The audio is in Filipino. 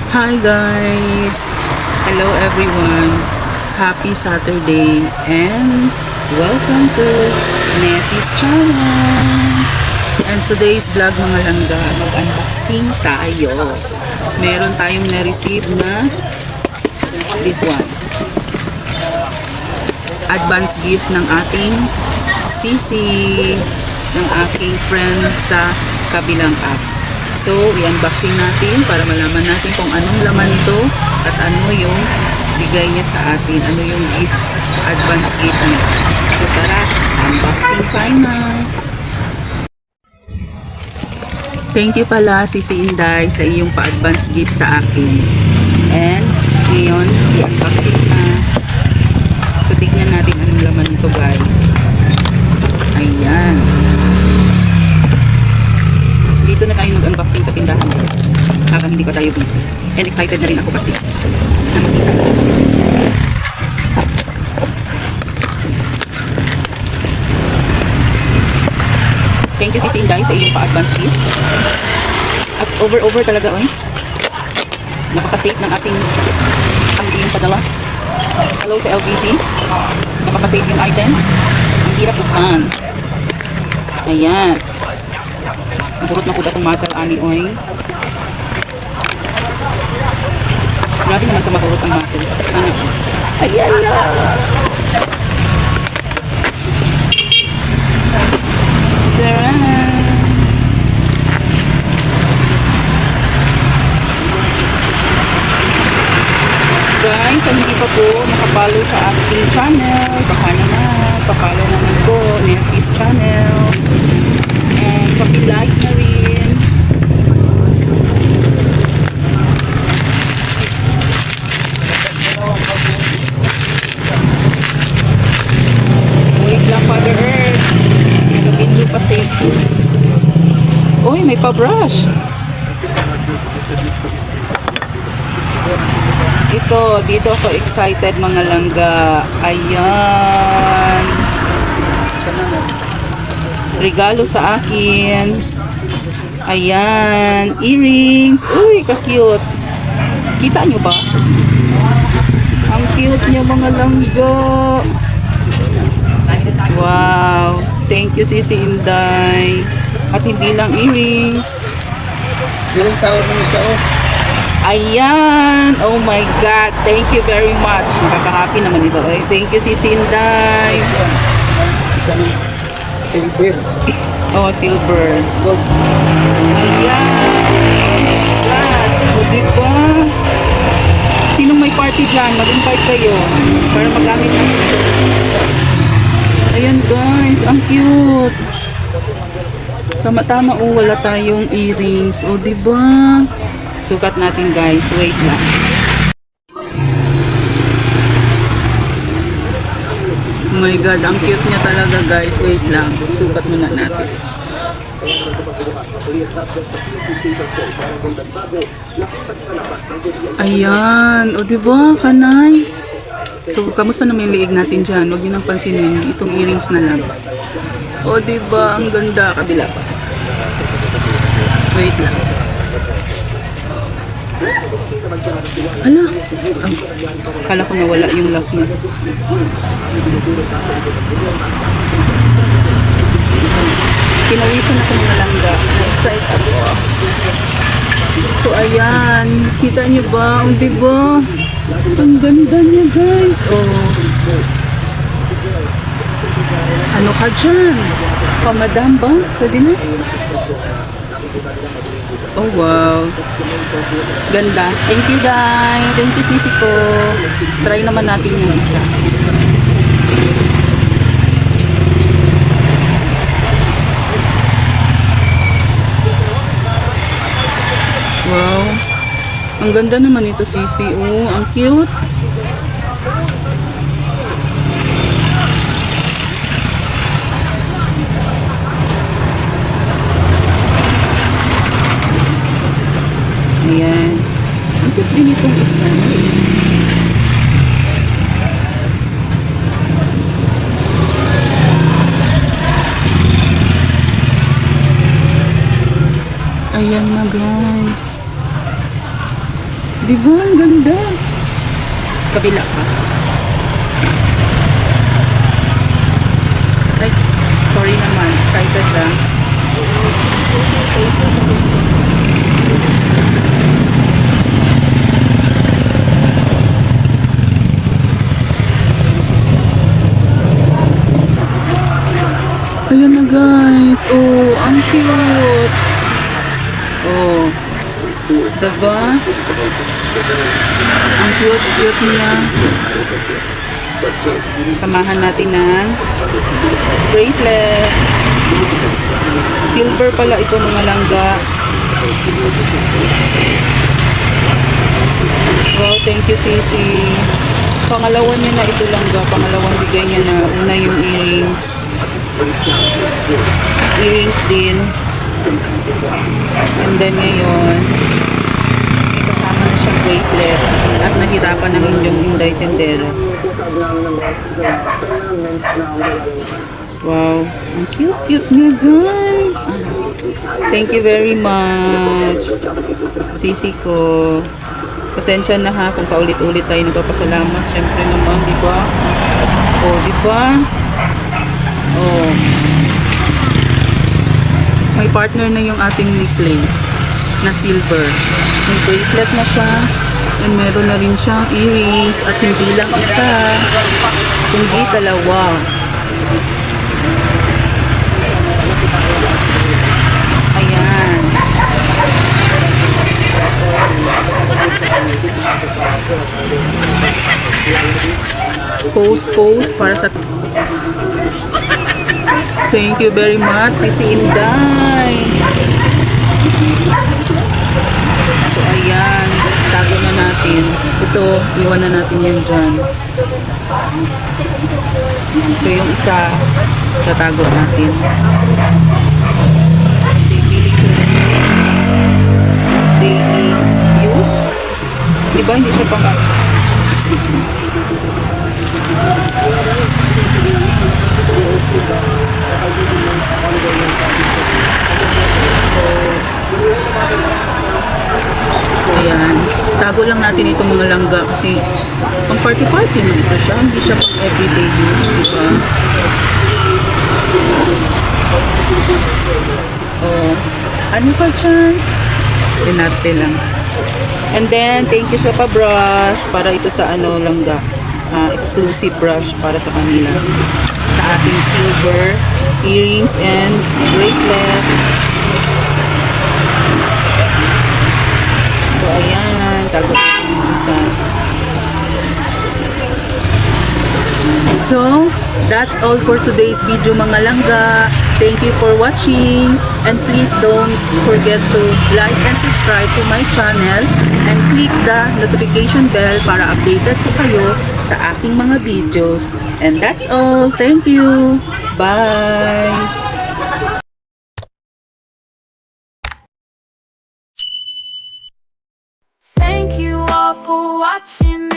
Hi guys! Hello everyone! Happy Saturday and welcome to Neffy's channel! And today's vlog mga langga, mag-unboxing tayo. Meron tayong na-receive na this one. Advance gift ng ating Sisi, ng aking friend sa kabilang app. So, i-unboxing natin para malaman natin kung anong laman ito at ano yung bigay niya sa atin. Ano yung gift, advance gift niya. So, tara, unboxing tayo na. Thank you pala, Sisi Inday, sa iyong pa-advance gift sa akin. And, ngayon, i-unboxing na. So, tignan natin anong laman nito, guys. Ayan. Dito na tayo mag-unboxing sa tindahan, guys. Habang hindi pa tayo busy. And excited na rin ako kasi na makita. Thank you, Sisi Inday, sa iyong pa-advance gift. At over talaga, oy. Napaka-safe ng ating ang padala. Hello sa LBC. Napaka-safe yung item. Ang hirap buksan. Ayan. Burot na po itong muscle ani oy. Grabe naman sa mahurot ang muscle. Sana. Ayan na. Charan. Guys, kung hindi pa po nakapalo sa ating channel, baka naman, papalo naman po Neffy's channel. And paki-like na rin. Wait lang, Father Earth. Nagabinyo pa safe. Uy, may pa-brush. Ito, dito ako excited mga langga. Ayan. Regalo sa akin. Ayan. Earrings. Uy, ka-cute. Kita nyo ba? Ang cute niya mga langga. Wow. Thank you, Sisi Inday. At hindi lang earrings. Ilang taon mo isa oh. Ayan. Oh my God. Thank you very much. Nakaka-happy naman ito. Ay, thank you, Sisi Inday. Isang silver. Oh, silver. Gold. Ayan. God. O, diba? Sinong may party dyan? Mag-invite kayo para magamit natin ito. Ayan guys. Ang cute. Tama-tama oh. Wala tayong earrings. O, diba? Sukat natin guys. Wait lang. Oh my God, ang cute niya talaga guys. Wait lang. Sukat muna natin. Ayan. O diba? Ka-nice. So, kamusta naman yung liig natin dyan? Huwag nyo nang pansinin. Itong earrings na lang. O diba? Ang ganda. Kabila pa. Wait lang. Ala, kala ko nawala yung lock niya. Pinawisan ako ng langga. Excited ako. So ayan, kita nyo ba? O diba? Ang ganda niya guys. Oh. Ano ka dyan? Pamadam ba? Pwede na? Oh wow. Ganda. Thank you guys. Thank you Sisi ko. Try naman natin yung isa. Wow. Ang ganda naman ito Sisi. Oh, ang cute. Ayan. Ang cute din itong isa. Ayan na guys. Di ba? Ang ganda. Kabila pa. Ay, sorry naman. Excited lang. Ayan na guys. Oh, ang cute. Oh. Diba? Ang cute niya. Samahan natin ng bracelet. Silver pala ito mga langga. Wow, thank you Sisi. Pangalawa niya na ito langga. Pangalawang bigay niya na. Una yung earrings. Earrings din. And then ngayon, may kasama na siyang bracelet at nahirapan ng inyong Inday Tendero. Wow, ang cute niya guys. Thank you very much, Sisi ko. Pasensya na ha kung paulit-ulit tayo nagpapasalamat. Siyempre naman, di ba? Oh, di ba? Oh. May partner na yung ating necklace na silver. May bracelet na siya. And meron na rin siyang earrings. At hindi lang isa, kundi dalawa. Ayan. Pose para sa... Thank you very much, Sisi Inday. So, ayan. Tago na natin. Ito, iwan na natin yan dyan. So, yung isa, tatago natin. Kasi, pili ko daily use. Diba, hindi siya pang... Excuse me. Ayan. Tago lang natin ito mga langga kasi pang party-party mo ito siya. Hindi siya pang everyday use, diba? Oh, ano ka dyan? Tinarte lang. And then, thank you sa pa-brush para ito sa ano langga. Exclusive brush para sa kanila. Sa ating silver earrings and bracelet. So, ayan. Tago yung isa. So, that's all for today's video mga langga. Thank you for watching. And please don't forget to like and subscribe to my channel. And click the notification bell para updated po kayo sa aking mga videos. And that's all. Thank you. Bye. Thank you all for watching.